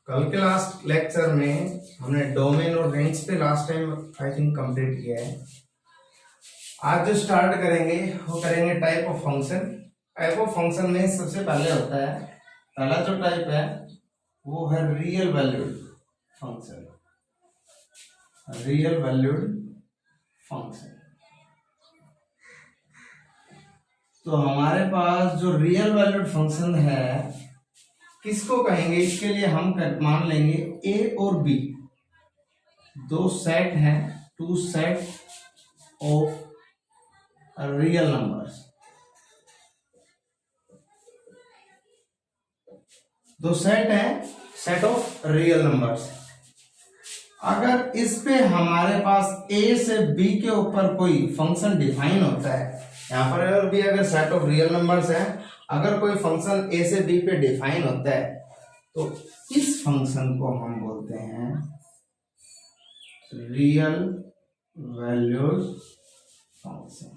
कल के last lecture में हमने डोमेन और रेंज पे last time I think complete किया है। आज जो स्टार्ट करेंगे वो करेंगे type of function. Type of function में सबसे पहले होता है, पहला जो टाइप है वो है real valued function. Real valued function, तो हमारे पास जो रियल वैल्यूड फंक्शन है किसको कहेंगे, इसके लिए हम मान लेंगे ए और बी दो सेट हैं, two set of real numbers. दो सेट है, सेट ऑफ रियल नंबर्स। अगर इस पे हमारे पास ए से बी के ऊपर कोई फंक्शन डिफाइन होता है, यहाँ पर और भी अगर सेट ऑफ रियल नंबर्स है, अगर कोई फंक्शन ए से बी पे डिफाइन होता है तो इस फंक्शन को हम बोलते हैं रियल वैल्यूड फंक्शन।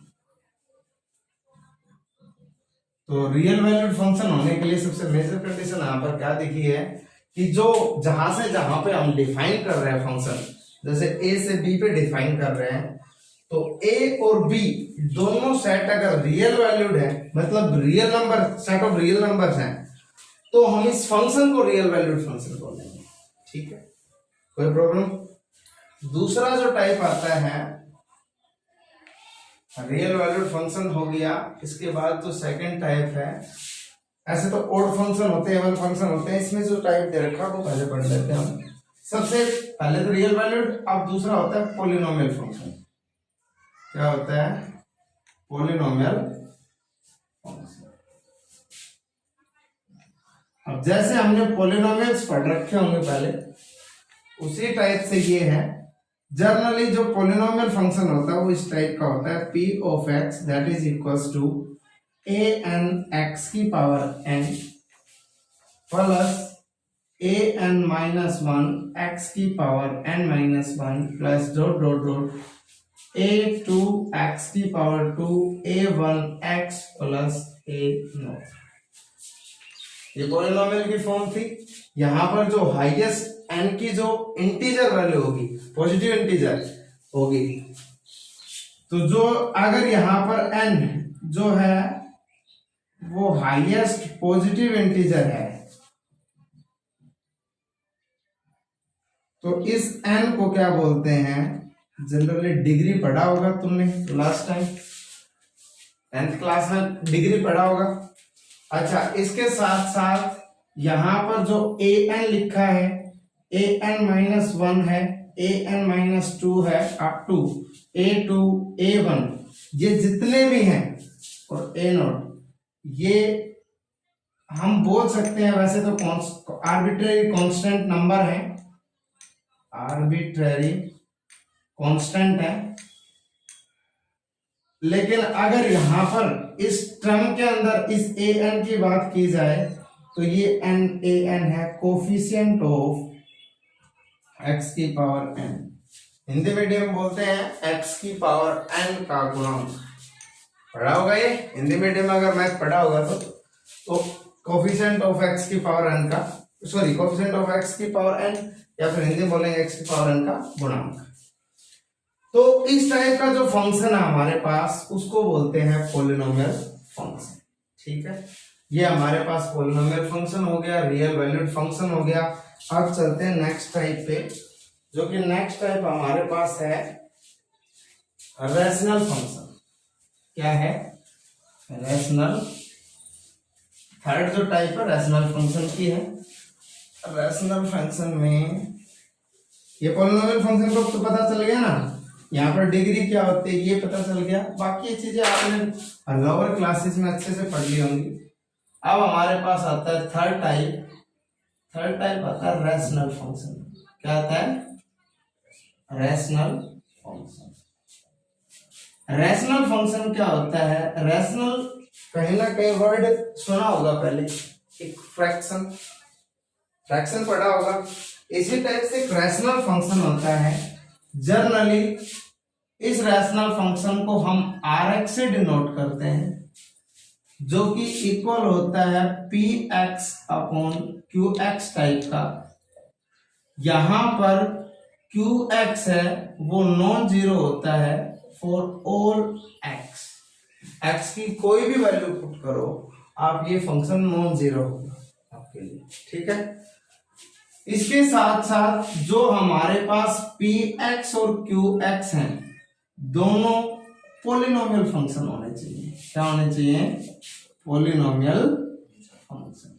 तो रियल वैल्यूड फंक्शन होने के लिए सबसे मेजर कंडीशन यहाँ पर क्या दिखी है कि जो जहां से जहां पे हम डिफाइन कर रहे हैं फंक्शन, जैसे ए से बी पे डिफाइन कर रहे हैं, तो ए और बी दोनों सेट अगर रियल वैल्यूड है, मतलब real number, set of real numbers हैं, तो हम इस फंक्शन को रियल वैल्यूड फंक्शन बोलेंगे। ठीक है, कोई प्रॉब्लम। दूसरा जो टाइप आता है रियल वैल्यूड फंक्शन हो गया। इसके बाद जो सेकंड टाइप है, ऐसे तो ओड फंक्शन होते हैं, इवन फंक्शन होते हैं, इसमें जो टाइप दे रखा वो पहले पढ़ लेते हैं हम। सबसे पहले तो रियल वैल्यूड, अब दूसरा होता है पॉलिनोमियल फंक्शन। क्या होता है? Polynomial function. अब जैसे हमने पॉलिनोमियल्स पढ़ रखे होंगे पहले, उसी टाइप से ये है। जनरली जो पॉलिनोमियल फंक्शन होता है वो इस टाइप का होता है, p of x that is equals to an x की power n plus an minus 1 x की power n minus 1 plus dot dot dot a2 x की power 2 a1 x plus a0। ये पॉलिनोमियल की form थी। यहां पर जो highest n की जो इंटीजर वैल्यू होगी, पॉजिटिव इंटीजर होगी, तो जो अगर यहां पर n जो है वो हाईएस्ट पॉजिटिव इंटीजर है, तो इस n को क्या बोलते हैं? जनरली डिग्री पढ़ा होगा तुमने लास्ट टाइम 10th क्लास में, डिग्री पढ़ा होगा। अच्छा, इसके साथ साथ यहां पर जो an लिखा है, an माइनस 1 है, an माइनस 2 है, अप टू a2 a1, ये जितने भी हैं, और a0, ये हम बोल सकते हैं वैसे तो आर्बिट्रेरी कांस्टेंट नंबर है, आर्बिट्रेरी कांस्टेंट है। लेकिन अगर यहां पर इस टर्म के अंदर इस an की बात की जाए तो ये an है, कोफिशिएंट ऑफ x की पावर n। हिंदी मीडियम बोलते हैं x की पावर n का गुणांक। पढ़ा होगा ये हिंदी मीडियम में, अगर मैथ पढ़ा होगा तो कोफिशिएंट ऑफ x की पावर n का, सॉरी, कोफिशिएंट ऑफ x की पावर n, या फिर हिंदी बोलेंगे x की पावर n का गुणांक। तो इस टाइप का जो फंक्शन है हमारे पास, उसको बोलते हैं पॉलिनोमियल फंक्शन। ठीक है, ये हमारे पास पॉलिनोमियल फंक्शन हो गया, रियल वैल्यूड फंक्शन हो गया। अब चलते हैं नेक्स्ट टाइप पे, जो कि नेक्स्ट टाइप हमारे पास है रैशनल फंक्शन। क्या है? रैशनल। थर्ड जो टाइप है रैशनल फंक्शन की है। रैशनल फंक्शन में ये पॉलिनोमियल फंक्शन को तो पता चल गया ना, यहाँ पर डिग्री क्या होती है ये पता चल गया, बाकी ये चीजें आपने लोअर क्लासेस में अच्छे से पढ़ ली होंगी। अब हमारे पास आता है थर्ड टाइप। थर्ड टाइप आता है रैशनल फंक्शन। क्या आता है? Rational function. रैशनल फंक्शन क्या होता है? रैशनल कहीं ना कहीं वर्ड सुना होगा पहले, एक फ्रैक्शन, फ्रैक्शन पढ़ा होगा। इसी टाइप से एक रैशनल फंक्शन होता है। जनरली इस रैशनल फंक्शन को हम Rx से डिनोट करते हैं, जो कि इक्वल होता है px अपॉन qx टाइप का यहां पर QX है वो नॉन जीरो होता है फॉर ऑल X। X की कोई भी वैल्यू पुट करो आप, ये फंक्शन नॉन जीरो होगा आपके लिए, ठीक है। इसके साथ साथ जो हमारे पास PX और QX हैं दोनों पोलिनोमियल फंक्शन होने चाहिए। क्या होने चाहिए? Polynomial function.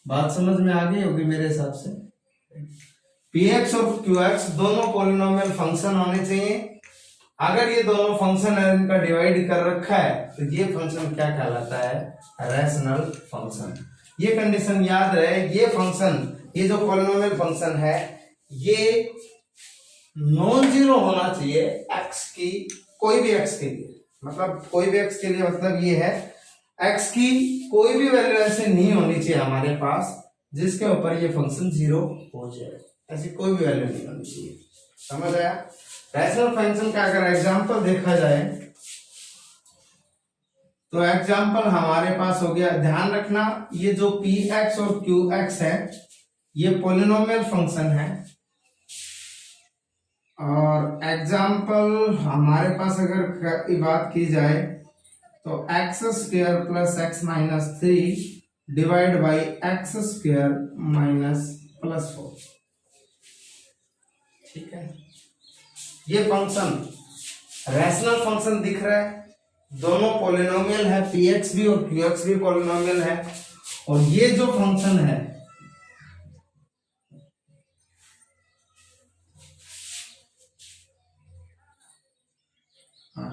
बात समझ में आ गई होगी मेरे हिसाब से। PX और QX दोनों पोलिनोमियल फंक्शन होने चाहिए। अगर ये दोनों फंक्शन है इनका डिवाइड कर रखा है तो ये फंक्शन क्या कहलाता है? Rational function. ये कंडीशन याद रहे, ये फंक्शन, ये जो पोलिनोमियल फंक्शन है ये नॉन जीरो होना चाहिए x की, कोई भी x के लिए, मतलब कोई भी x के लिए, मतलब ये है x की कोई भी वैल्यू ऐसे नहीं होनी चाहिए हमारे पास जिसके ऊपर ये फंक्शन जीरो हो जाए। ऐसी कोई भी वैल्यू नहीं होनी चाहिए। समझ आया? रैशनल फंक्शन का अगर एग्जांपल देखा जाए तो एग्जांपल हमारे पास हो गया, ध्यान रखना ये जो PX और QX है ये पोलिनोमियल फंक्शन है। और एग्जाम्पल हमारे पास अगर बात की जाए तो x square plus x minus 3 divide by x square minus plus 4, ठीक है। ये फंक्शन रैशनल फंक्शन दिख रहा है, दोनों पोलिनोमियल है, PX भी और QX भी पोलिनोमियल है। और ये जो फंक्शन है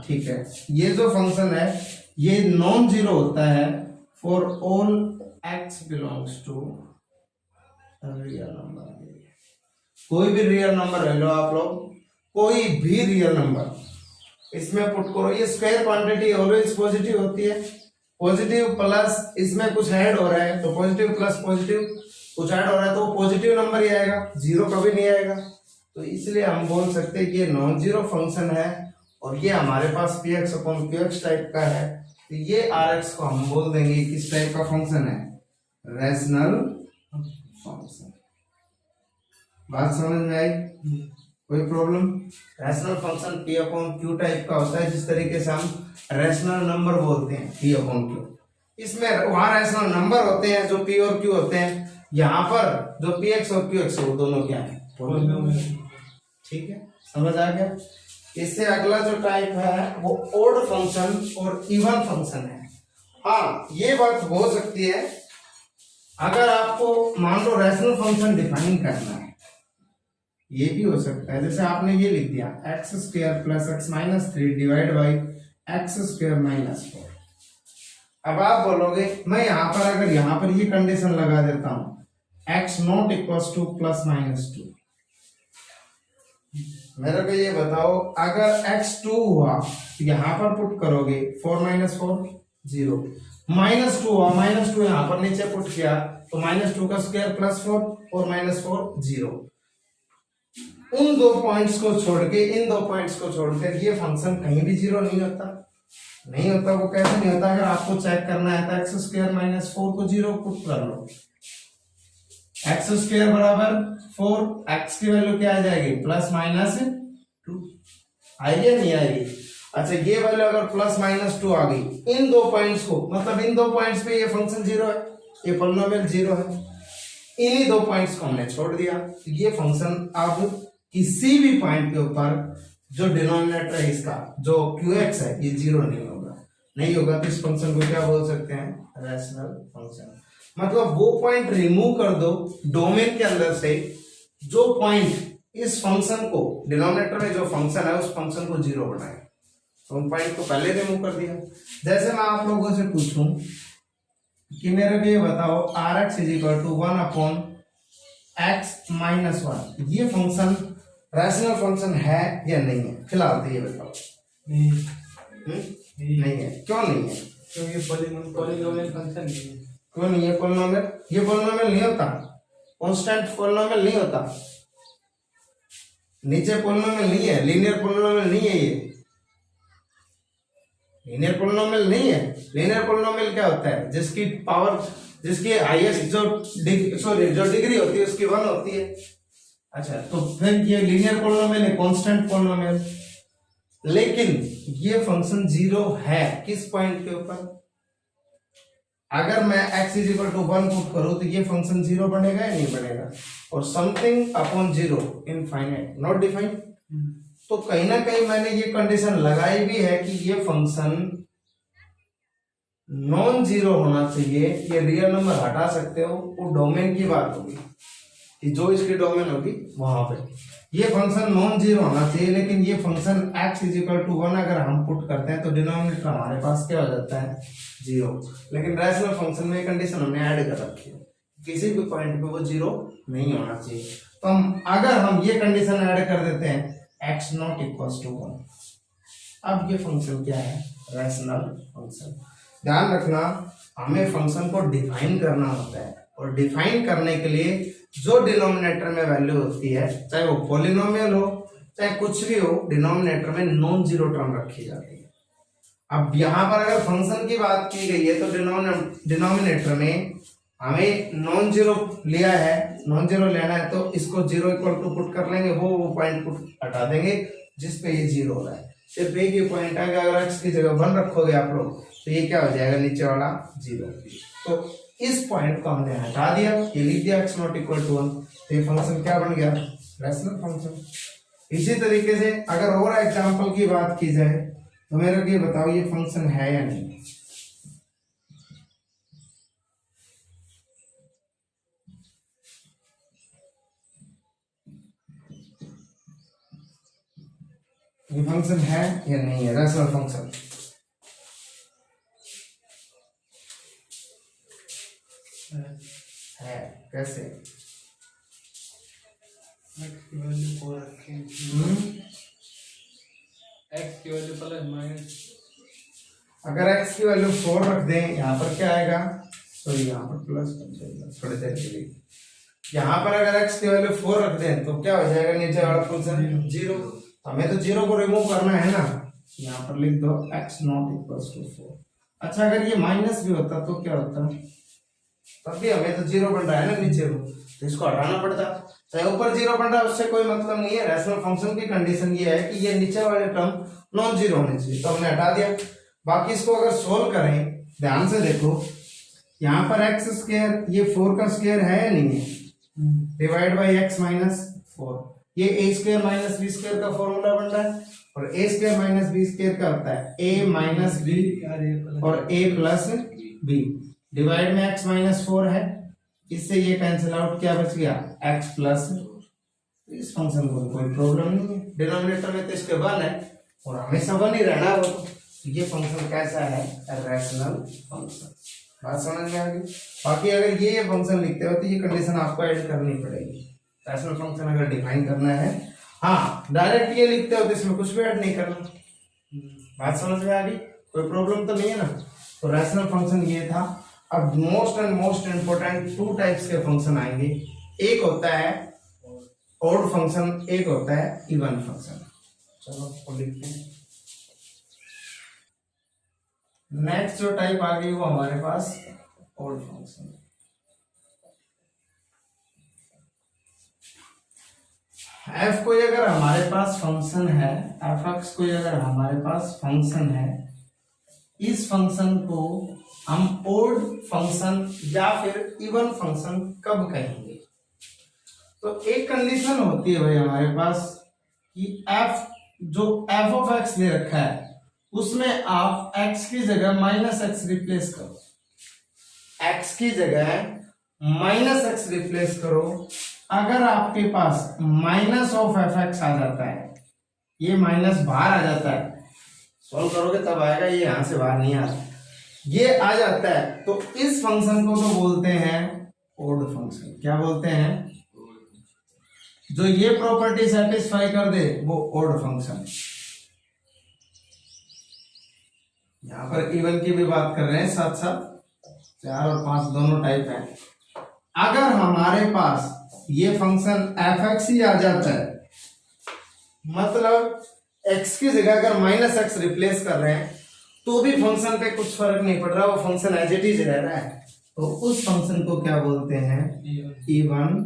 ठीक है, ये जो फंक्शन है ये नॉन जीरो होता है for all x belongs to real number. कोई भी रियल नंबर ले लो आप लोग, कोई भी रियल नंबर इसमें पुट करो। ये स्क्वायर क्वांटिटी ऑलवेज पॉजिटिव होती है, पॉजिटिव प्लस इसमें कुछ ऐड हो रहा है तो पॉजिटिव प्लस पॉजिटिव कुछ ऐड हो रहा है तो पॉजिटिव नंबर ही आएगा, जीरो कभी नहीं आएगा। तो इसलिए हम बोल सकते हैं कि ये नॉन जीरो फंक्शन है और ये हमारे पास PX अपॉन QX टाइप का है। तो ये RX को हम बोल देंगे किस टाइप का फंक्शन है? Rational function. बात समझ में आई? कोई problem? Rational function P upon Q type का होता है, जिस तरीके से हम रैशनल नंबर बोलते हैं P अपॉन Q। इसमें वहां रैशनल नंबर होते हैं जो P और Q होते हैं, यहाँ पर जो PX और QX वो दोनों क्या है? ठीक है, समझ आ गया? इससे अगला जो टाइप है वो ओड फंक्शन और इवन फंक्शन है। हाँ, ये बात हो सकती है अगर आपको मान लो रैशनल फंक्शन डिफाइन करना है, ये भी हो सकता है। जैसे आपने ये लिख दिया x square plus x minus 3 divide by x square minus 4। अब आप बोलोगे मैं यहाँ पर अगर यहाँ पर ये कंडीशन लगा देता हूं x not equal two plus minus 2, मेरे को ये बताओ अगर x2 हुआ तो यहां पर पुट करोगे 4 माइनस 4 0, माइनस 2 हुआ माइनस 2 यहां पर नीचे पुट किया तो माइनस 2 का स्क्वायर प्लस 4 और माइनस 4 0। उन दो पॉइंट्स को छोड़ के, इन दो पॉइंट्स को छोड़कर ये फंक्शन कहीं भी जीरो नहीं होता। नहीं होता, वो कैसे नहीं होता? अगर आपको चेक करना है तो एक्स स्क्वायर माइनस 4 को जीरो पुट कर लो, एक्स स्क्वायर बराबर 4, एक्स की वैल्यू क्या आ जाएगी? प्लस माइनस 2 आएगी या नहीं आएगी? अच्छा, ये वैल्यू अगर प्लस माइनस 2 आ गई, इन दो पॉइंट्स को, मतलब इन दो पॉइंट्स पे ये फंक्शन जीरो है, ये पॉलिनोमियल जीरो है, इन्हीं दो पॉइंट्स को हमने छोड़ दिया। तो ये फंक्शन अब किसी भी पॉइंट के ऊपर जो डिनोमिनेटर है इसका, जो QX है, ये जीरो नहीं होगा। नहीं होगा तो इस फंक्शन को क्या बोल सकते हैं? Rational function. मतलब वो पॉइंट रिमूव कर दो डोमेन के अंदर से जो पॉइंट इस फंक्शन को, डिनोमिनेटर में जो फंक्शन है उस फंक्शन को जीरो बनाए, तो उन पॉइंट को पहले रिमूव कर दिया। जैसे मैं आप लोगों से पूछूं कि मेरे को ये बताओ RX is equal to 1 upon x minus 1, ये फंक्शन रैशनल फंक्शन है या नहीं है? फिलहाल तो ये बताओ। नहीं, नहीं है। क्यों नहीं है? क्योंकि पॉलिनोमियल फंक्शन नहीं है। क्यों नहीं है पॉलिनोमियल? ये पॉलिनोमियल नहीं होता, कांस्टेंट पॉलिनोमियल नहीं होता, नीचे पॉलिनोमियल नहीं है, लीनियर पॉलिनोमियल नहीं है, ये लीनियर पॉलिनोमियल नहीं है। लीनियर पॉलिनोमियल क्या होता है? जिसकी पावर, जिसकी हाईएस्ट जो डिग्री होती है उसकी 1 होती है। अच्छा, तो फिर ये लीनियर पॉलिनोमियल है, कांस्टेंट पॉलिनोमियल, लेकिन ये फंक्शन जीरो है किस पॉइंट के ऊपर? अगर मैं x is equal to 1 put करूं तो ये फंक्शन जीरो बनेगा या नहीं बनेगा? और something upon zero infinite not defined. तो कहीं ना कहीं मैंने ये कंडीशन लगाई भी है कि ये फंक्शन नॉन जीरो होना चाहिए। ये रियल नंबर हटा सकते हो, वो डोमेन की बात होगी कि जो इसकी डोमेन होगी वहां पे ये फंक्शन नॉन जीरो होना चाहिए। लेकिन ये function x is equal to 1 अगर हम पुट करते हैं तो डिनोमिनेटर हमारे पास क्या हो जाता है? जीरो। लेकिन रैशनल फंक्शन में कंडीशन हमने ऐड कर रखी है, किसी भी पॉइंट पे वो जीरो नहीं होना चाहिए। तो अगर हम ये कंडीशन ऐड कर देते हैं x नॉट इक्वल टू 1, अब ये फंक्शन क्या है? Rational function. ध्यान रखना, हमें फंक्शन को डिफाइन करना होता है, और डिफाइन करने के लिए जो डिनोमिनेटर में वैल्यू होती है, चाहे वो पॉलिनोमियल हो चाहे कुछ भी हो, डिनोमिनेटर में नॉन जीरो टर्म रखी जाती है। अब यहाँ पर अगर फंक्शन की बात की गई है तो डिनोमिनेटर में हमें नॉन जीरो लिया है, नॉन जीरो लेना है तो इसको जीरो इक्वल टू पुट कर लेंगे, वो पॉइंट पुट हटा देंगे जिसपे ये जीरो हो रहा है। सिर्फ एक ही पॉइंट है कि अगर x की जगह 1 रखोगे आप लोग तो ये क्या हो जाएगा? नीचे वाला जीरो। तो इस पॉइंट को हमने हटा दिया, ये लिख दिया x नॉट इक्वल टू 1, तो ये फंक्शन क्या बन गया? Rational function. इसी तरीके से अगर और एग्जांपल की बात की जाए तो मेरे को ये बताओ ये फंक्शन है या नहीं? ये फंक्शन है या नहीं है? रैशनल फंक्शन है। कैसे? x की वैल्यू 4 रखें, x की वैल्यू प्लस माइनस। अगर x की वैल्यू 4 रख दें, यहाँ पर क्या आएगा? सॉरी, यहाँ पर प्लस बन जाएगा थोड़ी देर के लिए। यहाँ पर अगर x की वैल्यू 4 रख दें तो क्या हो जाएगा? नीचे वाला फंक्शन जीरो। हमें तो जीरो को रिमूव करना है ना, यहाँ पर लिख दो x नॉट इक्वल टू 4। अच्छा, अगर ये माइनस भी होता तो क्या होता? तब भी हमें तो जीरो बन रहा है ना नीचे को, तो इसको हटाना पड़ता। चाहे ऊपर जीरो बन रहा है उससे कोई मतलब नहीं है। रैशनल फंक्शन की कंडीशन ये है कि ये नीचे वाले टर्म नॉन जीरो होने चाहिए, तो हमने हटा दिया। बाकी इसको अगर सोल्व करें, ध्यान से देखो, यहाँ पर एक्स स्क्वायर, ये 4 का स्क्वायर है या नहीं है? डिवाइड बाई एक्स माइनस 4, ये ए स्क्वायर माइनस बी स्क्वायर का फॉर्मूला बन रहा है। और ए स्क्वायर माइनस बी स्क्वायर का होता है ए माइनस बी और ए प्लस बी। डिवाइड में x माइनस 4 है, इससे ये कैंसिल आउट, क्या बच गया? x plus. इस फंक्शन को कोई प्रॉब्लम नहीं है, डिनोमिनेटर में तो इसके 1 है और हमेशा 1 ही रहना है। वो ये फंक्शन कैसा है? Rational function. बात समझ में आ गई? बाकी अगर ये फंक्शन लिखते हो तो ये कंडीशन आपको ऐड करनी पड़ेगी। रैशनल फंक्शन अगर डिफाइन करना है, हाँ डायरेक्ट ये लिखते हो तो इसमें कुछ भी ऐड नहीं करना। बात समझ में आ गई? कोई प्रॉब्लम तो नहीं है ना? तो रैशनल फंक्शन ये था। अब मोस्ट इंपोर्टेंट 2 टाइप्स के फंक्शन आएंगे। एक होता है ऑड फंक्शन, एक होता है इवन फंक्शन। चलो वो लिखते हैं। नेक्स्ट जो टाइप आ गई वो हमारे पास ऑड फंक्शन। एफ कोई अगर हमारे पास फंक्शन है, एफ एक्स कोई अगर हमारे पास फंक्शन है, इस फंक्शन को हम ऑड फंक्शन या फिर इवन फंक्शन कब कहेंगे? तो एक कंडीशन होती है भाई हमारे पास कि एफ जो एफ ऑफ एक्स दे रखा है उसमें आप एक्स की जगह माइनस एक्स रिप्लेस करो, एक्स की जगह माइनस एक्स रिप्लेस करो। अगर आपके पास माइनस ऑफ एफ एक्स आ जाता है, ये माइनस बाहर आ जाता है, सॉल्व करोगे तब आएगा, ये यहां से बाहर नहीं आता, ये आ जाता है, तो इस फंक्शन को तो बोलते हैं ऑड फंक्शन। क्या बोलते हैं? जो ये प्रॉपर्टी सेटिस्फाई कर दे वो ऑड फंक्शन। यहां पर इवन की भी बात कर रहे हैं साथ साथ, 4 और 5 दोनों टाइप है। अगर हमारे पास ये फंक्शन एफ एक्स ही आ जाता है, मतलब एक्स की जगह अगर माइनस एक्स रिप्लेस कर रहे हैं तो भी फंक्शन पे कुछ फर्क नहीं पड़ रहा, वो फंक्शन एज इट इज रह रहा है, तो उस फंक्शन को क्या बोलते हैं? Even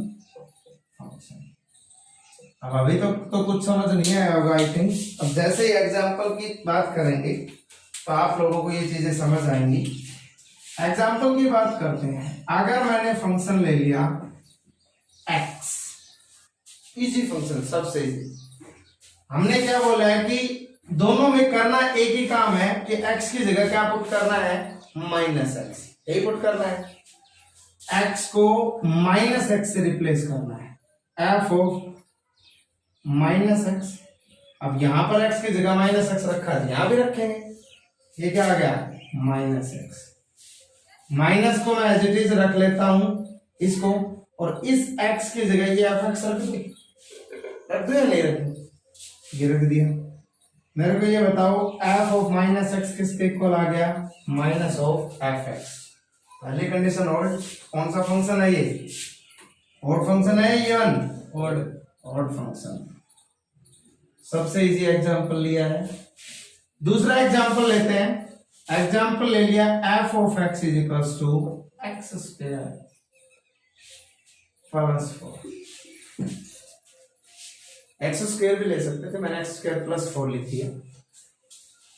function. अब अभी तो कुछ समझ नहीं आया होगा आई थिंक। अब जैसे ही एग्जाम्पल की बात करेंगे तो आप लोगों को ये चीजें समझ आएंगी। एग्जाम्पल की बात करते हैं। अगर मैंने फंक्शन ले लिया x, इजी फंक्शन, सबसे इजी। हमने क्या बोला है कि दोनों में करना एक ही काम है कि x की जगह क्या पुट करना है, -x, यही पुट करना है। x को -x से रिप्लेस करना है, f ऑफ -x। अब यहां पर x की जगह -x रखा है, यहां भी रखेंगे। ये क्या आ गया, -x। माइनस को मैं एज इट इज रख लेता हूं इसको, और इस x की जगह ये fx रख दो या नहीं रखूं, ये रख दिया। मेरे को ये बताओ f ऑफ -x किसके इक्वल आ गया, माइनस ऑफ fx। पहली कंडीशन ऑड। कौन सा फंक्शन है ये, ऑड फंक्शन है, इवन ऑड फंक्शन। सबसे इजी एग्जांपल लिया है। दूसरा एग्जांपल लेते हैं। एग्जांपल ले लिया f of x is equal to x square plus 4। X square भी ले सकते थे, मैंने एक्स स्क्वायर प्लस 4 लिख दिया।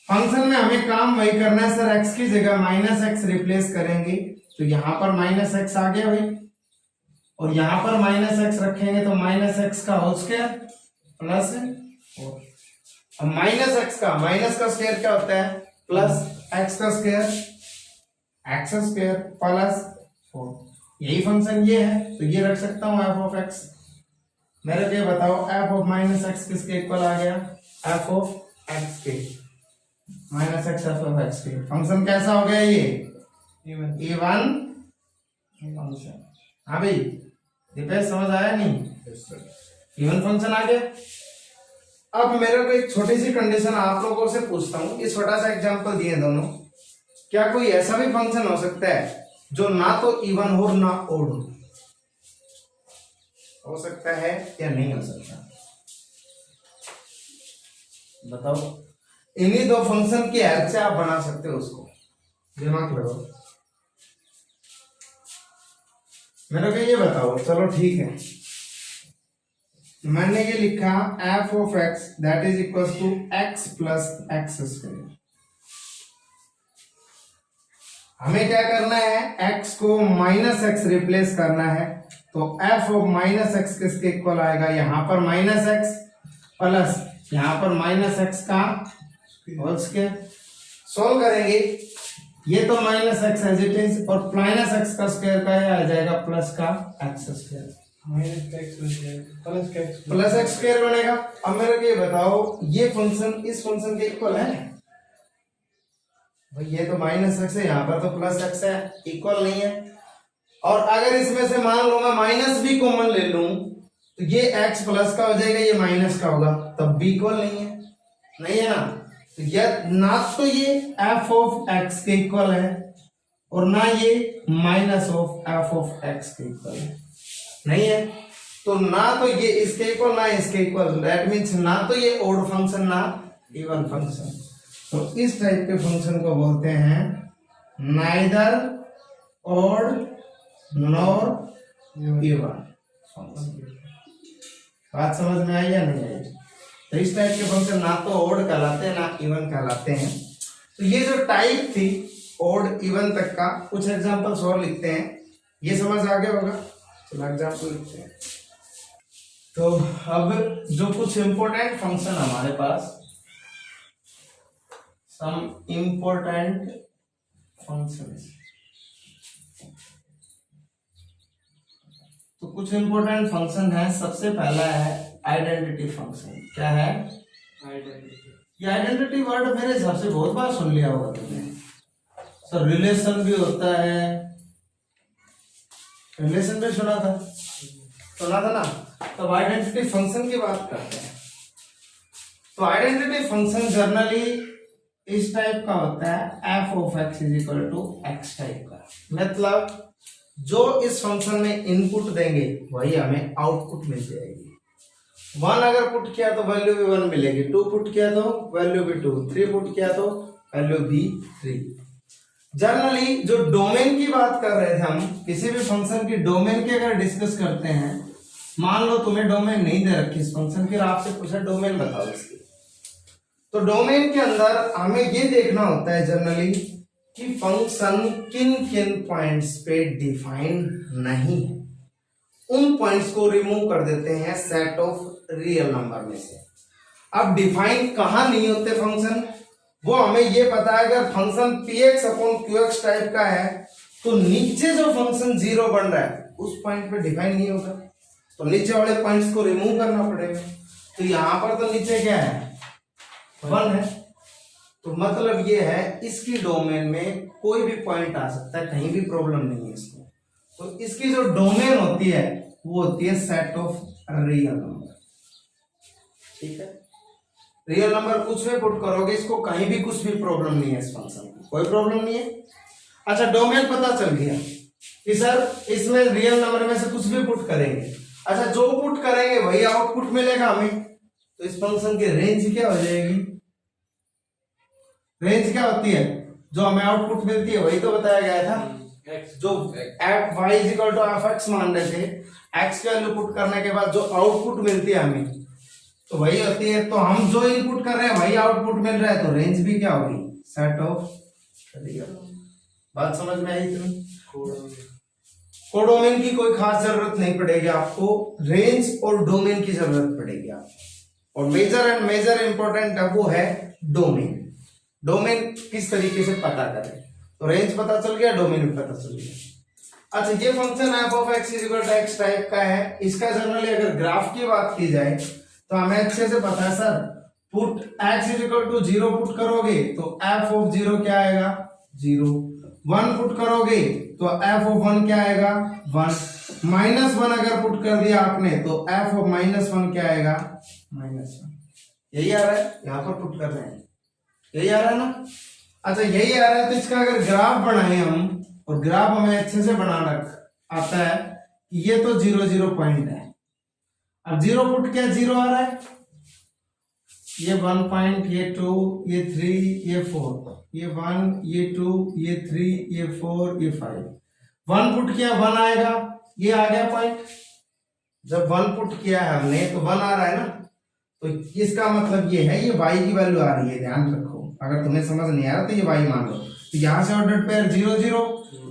फंक्शन में हमें काम वही करना है सर, x की जगह -x रिप्लेस करेंगे तो यहां पर -x आ गया भाई, और यहां पर -x रखेंगे तो -x का होल स्क्वायर प्लस 4। अब -x का माइनस का स्क्वायर क्या होता है, प्लस x का स्क्वायर, x स्क्वायर प्लस 4। यही फंक्शन ये है तो ये रख सकता हूं f ऑफ x। मेरे को ये बताओ f ऑफ -x किसके इक्वल आ गया, f ऑफ x के, -x f ऑफ x के। फंक्शन कैसा हो गया ये, इवन फंक्शन। हाँ भाई दीपेश समझ आया नहीं, इवन फंक्शन आ गया। अब मेरे को एक छोटी सी कंडीशन आप लोगों से पूछता हूं, ये छोटा सा एग्जांपल दिए दोनों। क्या कोई ऐसा भी फंक्शन हो सकता है जो ना तो इवन हो ना ओड हो सकता है या नहीं हो सकता, बताओ। इन्हीं दो फंक्शन की हेल्प से आप बना सकते हो उसको, दिमाग लगाओ। मेरे को ये बताओ, चलो ठीक है, मैंने ये लिखा f of x that is equal to x plus x square. हमें क्या करना है, x को -x रिप्लेस करना है, तो f ऑफ -x किसके इक्वल आएगा, यहां पर -x प्लस यहां पर -x का होल स्क्वायर। सोल्व करेंगे, ये तो -x एज इट इज, और -x का स्क्वायर का आ जाएगा प्लस का x square, plus x square बनेगा। अब मेरे को ये बताओ, ये फंक्शन इस फंक्शन के इक्वल है भाई, ये तो -x है, यहाँ पर तो प्लस x है, इक्वल नहीं है। और अगर इसमें से मान लो मैं माइनस भी कॉमन ले लूं तो ये x प्लस का हो जाएगा, ये माइनस का होगा, तब भी इक्वल नहीं है ना। तो यह ना तो ये f ऑफ x के इक्वल है और ना ये minus of f of x के इक्वल है, नहीं है। तो ना तो ये इसके इक्वल ना इसके इक्वल, दैट मीन्स ना तो ये ओड फंक्शन ना इवन फंक्शन। तो इस टाइप के फंक्शन को बोलते हैं neither odd nor even function. बात समझ में आई या नहीं आई? तो इस टाइप के फंक्शन ना तो ओड कहलाते हैं ना इवन कहलाते हैं। तो ये जो टाइप थी ओड इवन तक का, कुछ एग्जांपल्स और लिखते हैं, ये समझ आ गया होगा। चलो एग्जांपल लिखते हैं। तो अब जो कुछ इंपॉर्टेंट फंक्शन हमारे पास, सम इंपॉर्टेंट फंक्शंस, तो कुछ इंपॉर्टेंट फंक्शन है। सबसे पहला है आइडेंटिटी फंक्शन। क्या है आइडेंटिटी? ये आइडेंटिटी वर्ड मेरे हिसाब से बहुत बार सुन लिया होगा तुमने। सर रिलेशन भी होता है, रिलेशन भी सुना था ना। तो आइडेंटिटी फंक्शन की बात करते हैं। तो आइडेंटिटी फंक्शन जनरली इस टाइप का होता है, f of x is equal to x type का। मतलब जो इस फंक्शन में इनपुट देंगे वही हमें आउटपुट मिल जाएगी। 1 अगर पुट किया तो वैल्यू भी 1 मिलेगी, 2 पुट किया तो वैल्यू भी 2, 3 पुट किया तो वैल्यू भी 3। जनरली जो डोमेन की बात कर रहे थे हम, किसी भी फंक्शन की डोमेन की अगर डिस्कस करते हैं मान लो तुम्हें डोमेन नहीं दे रखी इस फंक्शन की और आपसे पूछा डोमेन बताओ इसकी, तो डोमेन के अंदर हमें ये देखना होता है जनरली कि फंक्शन किन किन पॉइंट्स पे डिफाइन नहीं है, उन पॉइंट्स को रिमूव कर देते हैं सेट ऑफ रियल नंबर में से। अब डिफाइन कहां नहीं होते फंक्शन, वो हमें ये पता है अगर function px upon qx type का है तो नीचे जो फंक्शन जीरो बन रहा है उस पॉइंट पे डिफाइन नहीं होगा, तो नीचे वाले पॉइंट्स को रिमूव करना पड़ेगा। तो यहां पर तो नीचे क्या है 1 है, तो मतलब ये है इसकी डोमेन में कोई भी पॉइंट आ सकता है, कहीं भी प्रॉब्लम नहीं है इसको। तो इसकी जो डोमेन होती है वो होती है सेट ऑफ रियल नंबर। ठीक है, रियल नंबर कुछ भी पुट करोगे इसको, कहीं भी कुछ भी प्रॉब्लम नहीं है इस फंक्शन में, कोई प्रॉब्लम नहीं है। अच्छा, डोमेन पता चल गया कि सर इसमें रियल नंबर में से कुछ भी पुट करेंगे, अच्छा जो पुट करेंगे वही आउटपुट मिलेगा हमें, तो इस फंक्शन की रेंज क्या हो जाएगी, रेंज क्या होती है, जो हमें आउटपुट मिलती है वही तो बताया गया था। जो f y is equal to f x मान रहे थे, एक्स की वैल्यू पुट करने के बाद जो आउटपुट मिलती है हमें तो वही होती है, तो हम जो इनपुट कर रहे हैं वही आउटपुट मिल रहा है, तो रेंज भी क्या होगी सेट ऑफ। बात समझ में आई तुम्हें? कोडोमेन की कोई खास जरूरत नहीं पड़ेगी आपको, रेंज और डोमेन की जरूरत पड़ेगी आपको। और मेजर इंपॉर्टेंट है वो है डोमेन। डोमेन किस तरीके से पता करें, तो रेंज पता चल गया, डोमेन भी पता चल गया। अच्छा, ये function f of x is equal to x type का है, इसका जनरली अगर ग्राफ की बात की जाए तो हमें अच्छे से पता है sir, put x is equal to 0 put करोगे तो एफ ऑफ 0 क्या आएगा 0, 1 पुट करोगे तो एफ ऑफ 1 क्या आएगा 1, -1 अगर पुट कर दिया आपने तो एफ ऑफ -1 क्या आएगा -1। यही आ रहा है, यहां पर पुट कर रहे हैं, यही आ रहा है ना। अच्छा, यही आ रहा है तो इसका अगर ग्राफ बनाए हम, और ग्राफ हमें अच्छे से बनाना आता है कि ये तो 0 0 पॉइंट है, अब 0 पुट क्या 0 आ रहा है, ये 1 पॉइंट, ये 2, ये 3, ये 4, ये 1, ये 2, ये 3, ये 4, ये 5, 1 पुट किया 1 आएगा, ये आ गया पॉइंट। जब 1 पुट किया है हमने तो 1 आ रहा है ना, तो इसका मतलब ये है ये y की वैल्यू आ रही है, ध्यान रखो। अगर तुम्हें समझ नहीं आ रहा तो ये y मान लो, तो यहाँ से ऑर्डर पेयर 0 0,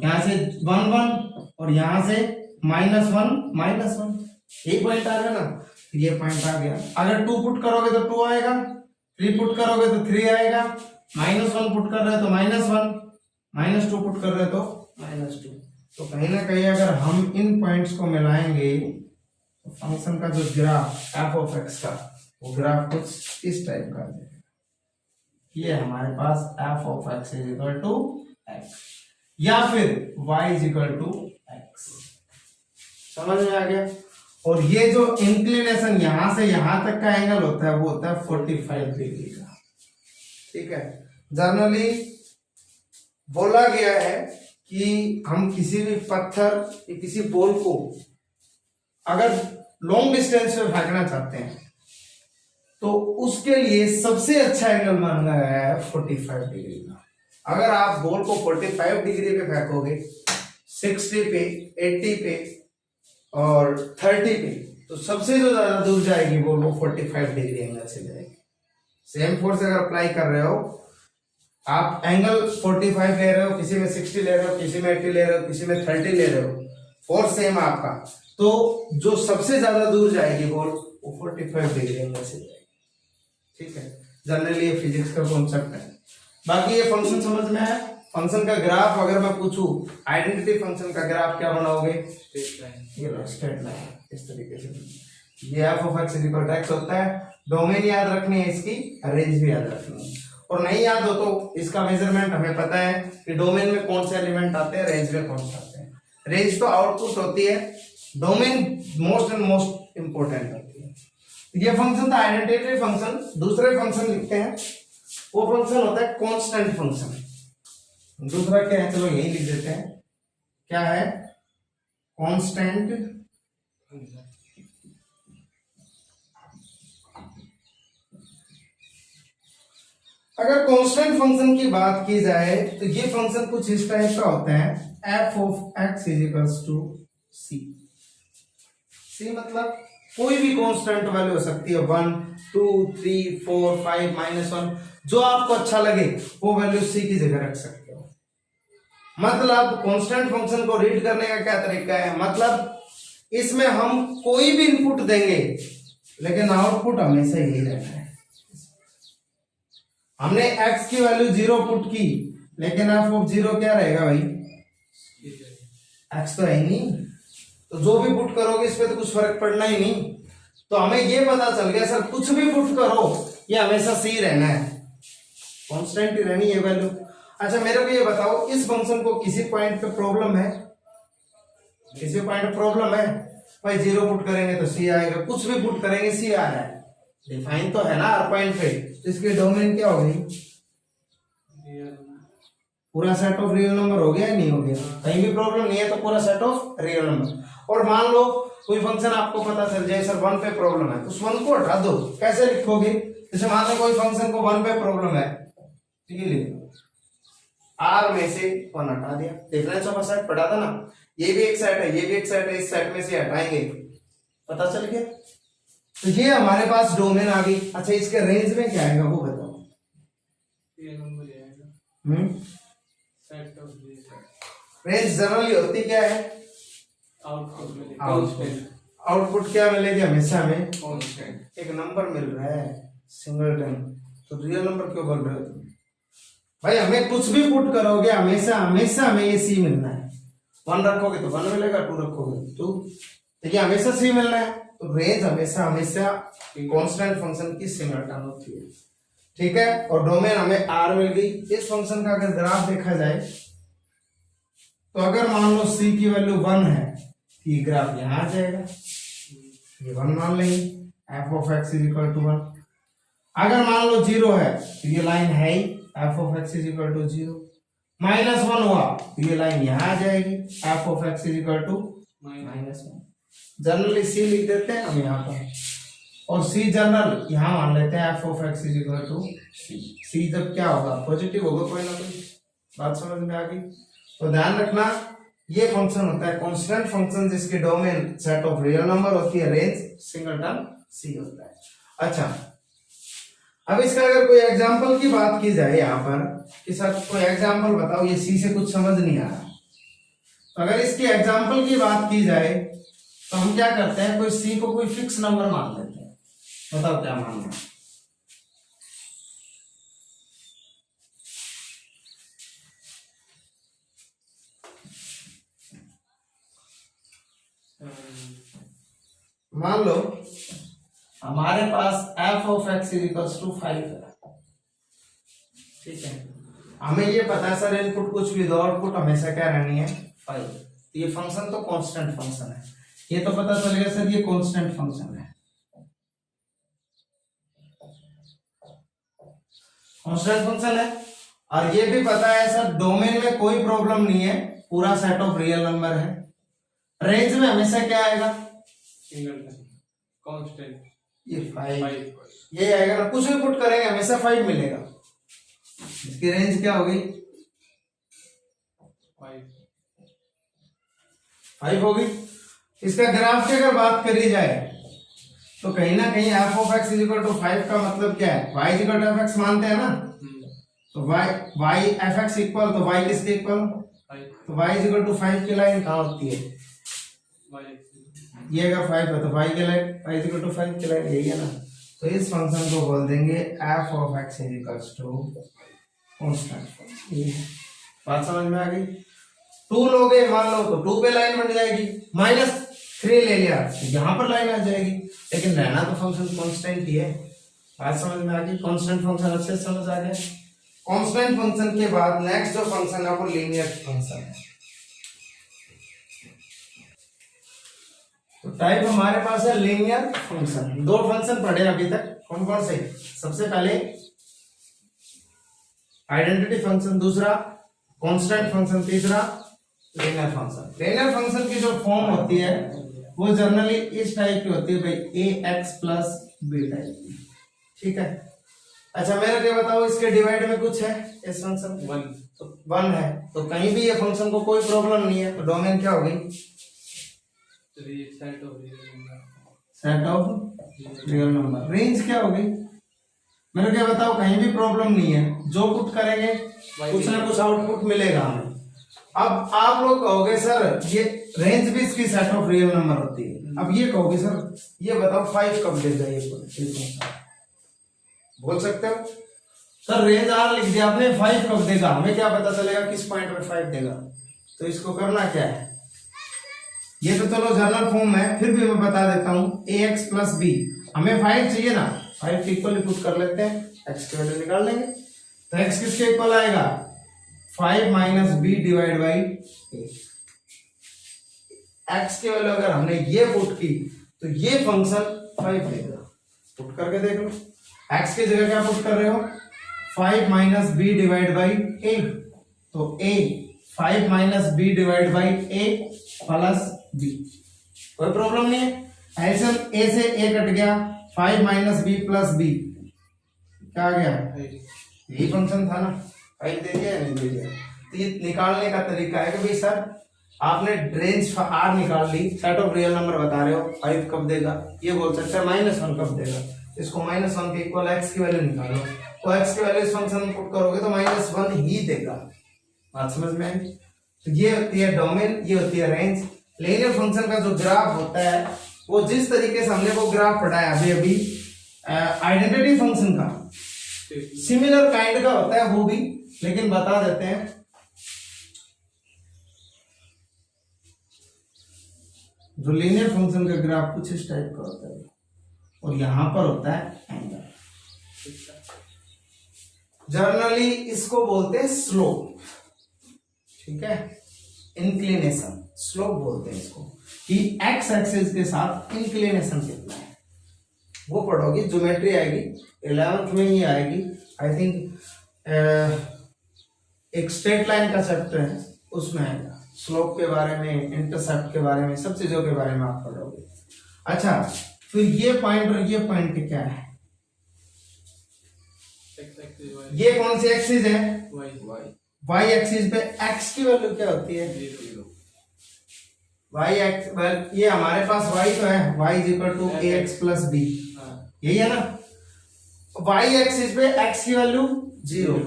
यहाँ से 1 1 और यहाँ से -1 -1, एक पॉइंट आ गया ना, ये पॉइंट आ गया। अगर 2 पुट करोगे तो 2 आएगा, 3 पुट करोगे तो 3 आएगा, -1 पुट कर रहे हो तो -1, -2 पुट कर रहे हो तो -2। तो कहीं ना कहीं अगर हम इन पॉइंट्स को मिलाएंगे तो फंक्शन का जो ग्राफ एफ ऑफ एक्स का वो ग्राफ कुछ इस टाइप का आ जाएगा। ये हमारे पास F of x is equal to X, या फिर Y is equal to X. समझ में आ गया? और ये जो इंक्लिनेशन यहां से यहां तक का एंगल होता है वो होता है 45 डिग्री का। ठीक है, जनरली बोला गया है कि हम किसी भी पत्थर या किसी बॉल को अगर लॉन्ग डिस्टेंस में फेंकना चाहते हैं तो उसके लिए सबसे अच्छा एंगल माना गया है 45 डिग्री का। अगर आप बॉल को 45 डिग्री पे फेंकोगे, 60 पे, 80 पे और 30 पे, तो सबसे जो ज्यादा दूर जाएगी बॉल वो 45 डिग्री एंगल से जाएगी। सेम फोर्स अगर अप्लाई कर रहे हो, आप एंगल 45 ले रहे हो, किसी में 60 ले रहे हो, किसी में 80 ले रहे हो, किसी में 30 ले रहे हो, फोर्स सेम आपका, तो जो सबसे ज्यादा दूर जाएगी बॉल वो 45 डिग्री एंगल से जाएगी। ठीक है, जनरली ये फिजिक्स का कॉन्सेप्ट है। बाकी ये फंक्शन समझ में है। फंक्शन का ग्राफ अगर मैं पूछूं, आइडेंटिटी फंक्शन का ग्राफ क्या बनाओगे? स्ट्रेट लाइन, इस तरीके से। ये f of x equal to x होता है। डोमेन याद रखनी है, इसकी रेंज भी याद रखनी है। और नहीं याद हो तो इसका मेजरमेंट हमें पता है कि डोमेन में कौन से एलिमेंट आते हैं, रेंज में कौन से आते हैं। रेंज तो आउटपुट होती है, domain most and most important होती है। ये फंक्शन था आइडेंटिटी फंक्शन। दूसरे फंक्शन लिखते हैं, वो फंक्शन होता है कांस्टेंट फंक्शन। दूसरा क्या है, चलो यही लिख देते हैं, क्या है? कांस्टेंट अगर कांस्टेंट फंक्शन की बात की जाए तो ये फंक्शन कुछ इस टाइप का होता है, F of x is equals to C. C मतलब कोई भी कांस्टेंट वैल्यू हो सकती है, 1 2 3 4 5 -1, जो आपको अच्छा लगे वो वैल्यू सी की जगह रख सकते हो। मतलब कांस्टेंट फंक्शन को रीड करने का क्या तरीका है, मतलब इसमें हम कोई भी इनपुट देंगे लेकिन आउटपुट हमेशा यही रहना है। हमने x की वैल्यू 0 पुट की लेकिन f ऑफ 0 क्या रहेगा भाई, x तो है ही नहीं, तो जो भी पुट करोगे इस पे तो कुछ फर्क पड़ना ही नहीं। तो हमें ये पता चल गया सर कुछ भी पुट करो ये हमेशा सी रहना है, कांस्टेंट ही रहनी है वैल्यू। अच्छा मेरे को ये बताओ, इस फंक्शन को किसी पॉइंट पे प्रॉब्लम है, किसी पॉइंट पे प्रॉब्लम है भाई, 0 पुट करेंगे तो सी आएगा, कुछ भी पुट करेंगे सी आ रहा है, डिफाइन तो है ना हर पॉइंट पे। तो इसकी डोमेन क्या हो गई, पूरा सेट ऑफ रियल नंबर हो गया या नहीं हो गया, कहीं भी प्रॉब्लम नहीं है तो पूरा सेट ऑफ रियल नंबर। और मान लो कोई फंक्शन आपको पता चल जाए सर 1 पे प्रॉब्लम है, तो उस 1 को हटा दो, कैसे लिखोगे, जैसे मान लो कोई फंक्शन को 1 पे प्रॉब्लम है, ठीक है, लिखो आर में से 1 हटा दिया, डिफरेंस ऑफ अ सेट पढ़ा था ना, ये भी एक सेट है ये भी एक सेट है, इस सेट में से हटाएंगे, पता चल गया। तो ये हमारे पास डोमेन आ गई। अच्छा इसके रेंज में क्या आएगा वो बताओ, ये नंबर आएगा set of this. Range generally होती क्या है, आउटपुट में कांस्टेंट, आउटपुट क्या मिलेगी हमेशा हमें कांस्टेंट। एक नंबर मिल रहा है सिंगलटन, तो रियल नंबर क्यों बोल रहे हो तुम भाई, हमें कुछ भी पुट करोगे हमेशा हमेशा हमें ये सी मिलना है, 1 रखोगे तो 1 मिलेगा, 2 रखोगे 2, तो ये हमेशा सी मिलना है। तो रेंज हमेशा हमेशा कांस्टेंट फंक्शन की सिंगलटन होती है, ठीक है। और डोमेन हमें आर मिल गई। इस फंक्शन का अगर ग्राफ देखा जाए तो अगर मान लो सी की वैल्यू 1 है, ये ग्राफ यहां आ जाएगा, ये 1 मान लेंगे, f of x is equal to 1। अगर मान लो 0 है तो ये लाइन है ही, F of x is equal to 0, -1 हुआ तो ये लाइन यहां आ जाएगी, F of x is equal to -1। Generally C लिख देते हैं हम यहाँ पर, और सी जनरल यहाँ मान लेते हैं, F of x is equal to C. C जब क्या होगा, पॉजिटिव होगा, कोई ना कोई बात समझ में आ गई। तो ध्यान रखना ये फंक्शन होता है कांस्टेंट फंक्शन, जिसके domain set of real number होती है, रेंज सिंगलटन सी होता है। अच्छा अब इसका अगर कोई एग्जांपल की बात की जाए यहाँ पर कि सर कोई एग्जांपल बताओ, ये सी से कुछ समझ नहीं आ रहा, तो अगर इसकी एग्जांपल की बात की जाए तो हम क्या करते हैं, कोई सी को कोई फिक्स नंबर मान लेते हैं, बताओ क्या मानना है। मान लो हमारे पास f of x is equals to 5 है, ठीक है, हमें ये पता है सर इनपुट कुछ भी दो आउटपुट हमेशा क्या रहनी है 5। ये फंक्शन तो कांस्टेंट फंक्शन है, ये तो पता चल गया सर ये कांस्टेंट फंक्शन है, कांस्टेंट फंक्शन है। और ये भी पता है सर डोमेन में कोई प्रॉब्लम नहीं है, पूरा सेट ऑफ रियल नंबर है, रेंज में हमेशा क्या आएगा सिंगलटन कांस्टेंट, ये 5 ये आएगा ना, कुछ भी पुट करेंगे हमेशा 5 मिलेगा। इसकी रेंज क्या होगी 5 होगी। इसका ग्राफ की अगर बात करी जाए तो कहीं ना कहीं f of x is equal to 5 का मतलब क्या है, y is equal to fx मानते हैं ना, तो y fx इक्वल, तो y किसके इक्वल, तो y इज इक्वल टू 5 की लाइन कहाँ होती है, ये अगर 5 है तो y की line, y is equal to 5 की लाइन यही है ना। तो इस फंक्शन को बोल देंगे f of x is equal to constant. बात समझ में आ गई। 2 लोगे मान लो तो 2 पे लाइन बन जाएगी, -3 ले लिया तो यहाँ पर लाइन आ जाएगी, लेकिन रहना तो फंक्शन कांस्टेंट ही है। बात समझ में आ गई, कांस्टेंट फंक्शन अच्छे से समझ आ गया। कांस्टेंट फंक्शन के बाद नेक्स्ट जो फंक्शन है वो लीनियर फंक्शन है। तो टाइप हमारे पास है लीनियर फंक्शन। 2 फंक्शन पढ़े अभी तक, कौन कौन से, सबसे पहले आइडेंटिटी फंक्शन, दूसरा कांस्टेंट फंक्शन, तीसरा लीनियर फंक्शन। लीनियर फंक्शन की जो फॉर्म होती है वो जनरली इस टाइप की होती है भाई, ax प्लस b टाइप की, ठीक है। अच्छा मेरे को बताओ इसके डिवाइड में कुछ है इस फंक्शन 1, तो 1 है, तो कहीं भी ये फंक्शन को कोई प्रॉब्लम नहीं है, तो डोमेन क्या होगी set of real number set of real number. Range क्या होगी मेरे को बताओ, कहीं भी प्रॉब्लम नहीं है, जो पुट करेंगे कुछ ना कुछ आउटपुट मिलेगा हमें। अब आप लोग कहोगे सर ये रेंज भी इसकी सेट ऑफ रियल नंबर होती है। अब ये कहोगे सर ये बताओ 5 कब देगा ये बोल सकते हो सर रेंज आर लिख दिया आपने 5 कब देगा, हमें क्या पता चलेगा किस पॉइंट में 5 देगा। तो इसको करना क्या है, ये तो चलो जनरल फॉर्म है, फिर भी मैं बता देता हूँ ax प्लस बी, हमें 5 चाहिए ना, 5 इक्वल पुट कर लेते हैं, x की वैल्यू निकाल लेंगे। तो x किसके इक्वल आएगा 5 minus b divide by a. x की वैल्यू अगर हमने ये पुट की तो ये फंक्शन 5 देगा, पुट करके देख लो। x की जगह क्या पुट कर रहे हो 5 minus b divide by a, तो a 5 minus b divide by a plus b, कोई प्रॉब्लम नहीं है। ऐसे a से a कट गया, 5 माइनस बी प्लस बी क्या आ गया, यही फंक्शन था ना, 5 दे दिया नहीं दे दिया। तो ये निकालने का तरीका है कि भाई सर आपने रेंज आर निकाल ली, सेट ऑफ रियल नंबर बता रहे हो 5 कब देगा, ये बोल सकते हैं -1 कब देगा, इसको -1 के इक्वल x की वैल्यू निकालो, तो x की वैल्यू इस फंक्शन में पुट करोगे तो -1 ही देगा। बात समझ में आई। तो ये होती है डोमेन, ये होती है रेंज। लीनियर फंक्शन का जो ग्राफ होता है वो जिस तरीके से हमने वो ग्राफ पढ़ाया अभी आइडेंटिटी फंक्शन का सिमिलर काइंड का होता है वो भी, लेकिन बता देते हैं। जो लीनियर फंक्शन का ग्राफ कुछ इस टाइप का होता है और यहां पर होता है एंगल। जनरली इसको बोलते हैं स्लोप, ठीक है, इंक्लिनेशन स्लोप बोलते हैं इसको, कि एक्स एक्सिस के साथ इंक्लिनेशन कितना है वो पढ़ोगे, ज्योमेट्री आएगी 11th में ही आएगी आई थिंक, एक स्ट्रेट लाइन का चैप्टर है उसमें आएगा, स्लोप के बारे में, इंटरसेप्ट के बारे में, सब चीजों के बारे में आप पढ़ोगे। अच्छा फिर ये पॉइंट और ये पॉइंट क्या है, ये कौन सी एक्सिस है y एक्सिस पे x की वैल्यू क्या होती है 0। y एक्स ये हमारे पास y तो है, y is equal to ax plus b, यही है ना। y एक्सिस पे x की वैल्यू 0,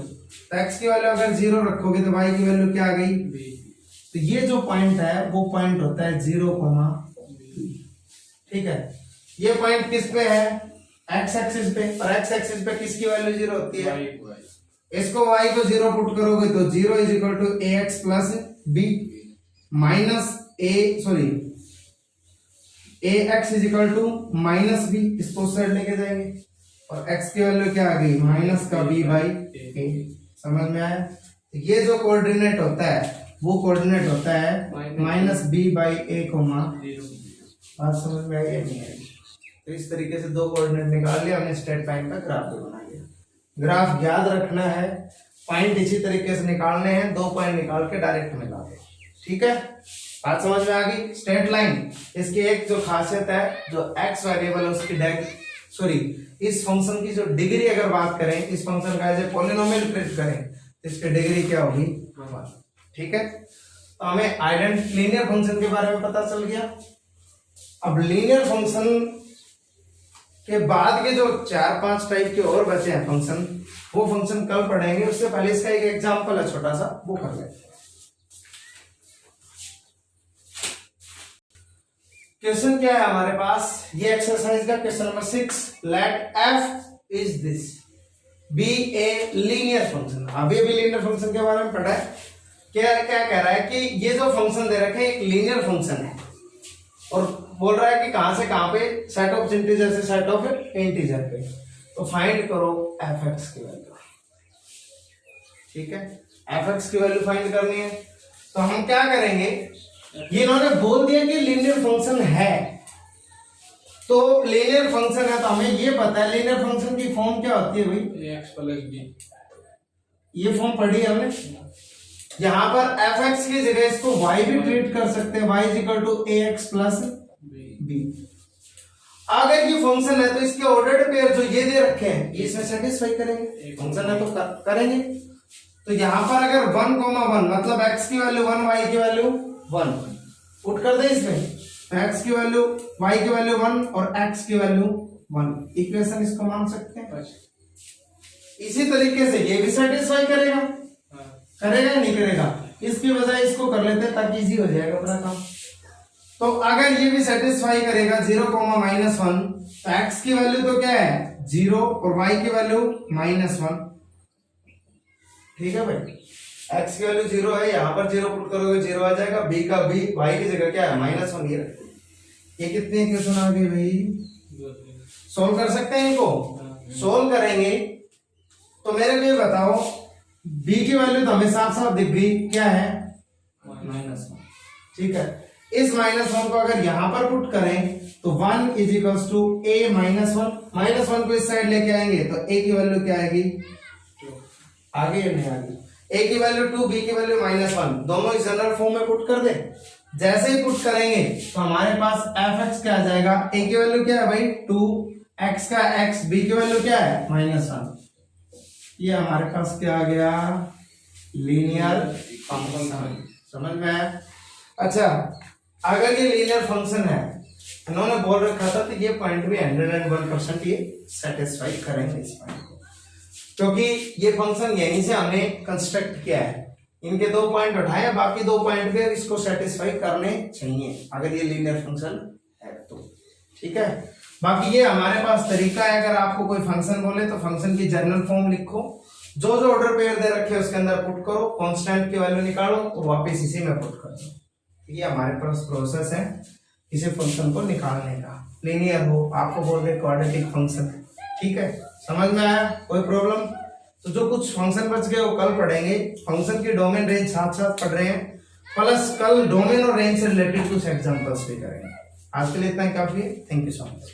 तो x की वैल्यू अगर 0 रखोगे तो y की वैल्यू क्या आ गई b। तो ये जो पॉइंट है वो पॉइंट होता है 0, ठीक है। ये पॉइंट किस पे है x एक्सिस पे, और x एक्सिस पे किसकी वैल्यू 0 होती है, इसको y को 0 पुट करोगे तो 0 is equal to ax plus b minus ax is equal to minus b, इसको साइड लेके जाएंगे और x की वैल्यू क्या आ गई माइनस का b बाई a। समझ में आया। ये जो कोऑर्डिनेट होता है वो कोऑर्डिनेट होता है minus b by a comma 0। बात समझ में आई नहीं आई। तो इस तरीके से दो कोऑर्डिनेट निकाल लिया हमने, स्ट्रेट लाइन का ग्राफ भी बना लिया। ग्राफ याद रखना है, पॉइंट इसी तरीके से निकालने हैं, 2 पॉइंट निकाल के डायरेक्ट मिला दो, ठीक है। बात समझ में आ गई। स्ट्रेट लाइन इसकी एक जो खासियत है, जो x वेरिएबल है उसकी इस फंक्शन की जो डिग्री अगर बात करें, इस फंक्शन का एज ए पॉलिनोमियल ट्रीट करें तो इसकी डिग्री क्या होगी 1, ठीक है। तो हमें आइडेंटिटी लीनियर फंक्शन के बारे में पता चल गया। अब लीनियर फंक्शन के बाद के जो 4-5 टाइप के और बचे हैं फंक्शन, वो फंक्शन कल पढ़ेंगे। उससे पहले इसका एक एग्जांपल है छोटा सा, वो कर लेते हैं। क्वेश्चन क्या है हमारे पास, ये एक्सरसाइज का question number 6, let f is this be a linear function. अभी भी लीनियर फंक्शन के बारे में पढ़ा है। क्या कह रहा है कि ये जो फंक्शन दे रखे एक लीनियर फंक्शन है और बोल रहा है कि कहां से कहां पे, सेट ऑफ इंटीजर से सेट ऑफ इंटीजर पे। तो फाइंड करो fx की वैल्यू, ठीक है। fx की वैल्यू फाइंड करनी है तो हम क्या करेंगे, ये इन्होंने बोल दिया कि लीनियर फंक्शन है, तो लीनियर फंक्शन है तो हमें ये पता है लीनियर फंक्शन की फॉर्म क्या होती है भाई, ax प्लस b। ये फॉर्म पढ़ी है हमने। यहां पर fx की जगह इसको y भी ट्रीट कर सकते हैं, y is equal to ax plus b। अगर ये फंक्शन है तो इसके ऑर्डर्ड पेयर जो ये दे रखे हैं ये इसमें सेटिस्फाई करेंगे, फंक्शन है तो करेंगे। तो यहां पर अगर 1, 1 मतलब x की वैल्यू 1, y की वैल्यू 1 पुट कर दे इसमें, तो x की वैल्यू y की वैल्यू 1 और x की वैल्यू 1, इक्वेशन इसको मान सकते हैं। इसी तरीके से ये भी सेटिस्फाई करेगा, करेगा या नहीं करेगा? इसकी बजाय इसको कर लेते हैं ताकि इजी हो जाएगा अपना काम। तो अगर ये भी सेटिस्फाई करेगा 0, -1, तो x की वैल्यू तो क्या है 0 और y की वैल्यू -1। ठीक है भाई, x की वैल्यू 0 है, यहाँ पर 0 पुट करोगे 0 आ जाएगा, b का b, y की जगह क्या है -1 ये रखो। ये कितने इक्वेशन आ गए भाई? सोल्व कर सकते हैं इनको? सोल्व करेंगे तो मेरे को ये बताओ, b की वैल्यू तो हमें साफ साफ दिख गई, क्या है -1। ठीक है, इस -1 को अगर यहां पर पुट करें तो 1 इज इक्वल्स टू a -1, -1 को इस साइड लेके आएंगे तो a की वैल्यू क्या आएगी? आगे या नहीं आगे? a की वैल्यू 2, b की वैल्यू -1, दोनों इस जनरल फॉर्म में पुट कर दे। जैसे ही पुट करेंगे तो हमारे पास fx क्या आ जाएगा? a की वैल्यू क्या है भाई 2, x का x, b की वैल्यू क्या है -1। ये हमारे पास क्या आ गया? Linear function. समझ में आया? अच्छा, अगर ये लीनियर फंक्शन है, इन्होंने बोल रखा था तो ये पॉइंट भी 101% ये सेटिस्फाई करेंगे इस पॉइंट को, क्योंकि ये फंक्शन यहीं से हमने कंस्ट्रक्ट किया है। इनके 2 पॉइंट उठाए, बाकी 2 पॉइंट भी इसको सेटिस्फाई करने चाहिए अगर ये लीनियर फंक्शन है तो। ठीक है, बाकी ये हमारे पास तरीका है, अगर आपको कोई फंक्शन बोले तो फंक्शन की जनरल फॉर्म लिखो, जो ऑर्डर पेयर दे रखे उसके अंदर पुट करो, कांस्टेंट की वैल्यू निकालो और वापस इसी में पुट कर दो। ये हमारे पास प्रोसेस है किसी फंक्शन को निकालने का, लीनियर हो, आपको बोल दे क्वाड्रेटिक फंक्शन। ठीक है, समझ में आया? कोई प्रॉब्लम? तो जो कुछ फंक्शन बच गए वो कल पढ़ेंगे। फंक्शन की डोमेन रेंज साथ साथ पढ़ रहे हैं, प्लस कल डोमेन और रेंज से रिलेटेड कुछ एग्जांपल्स भी करेंगे। आज के लिए इतना ही काफी है। Thank you so much.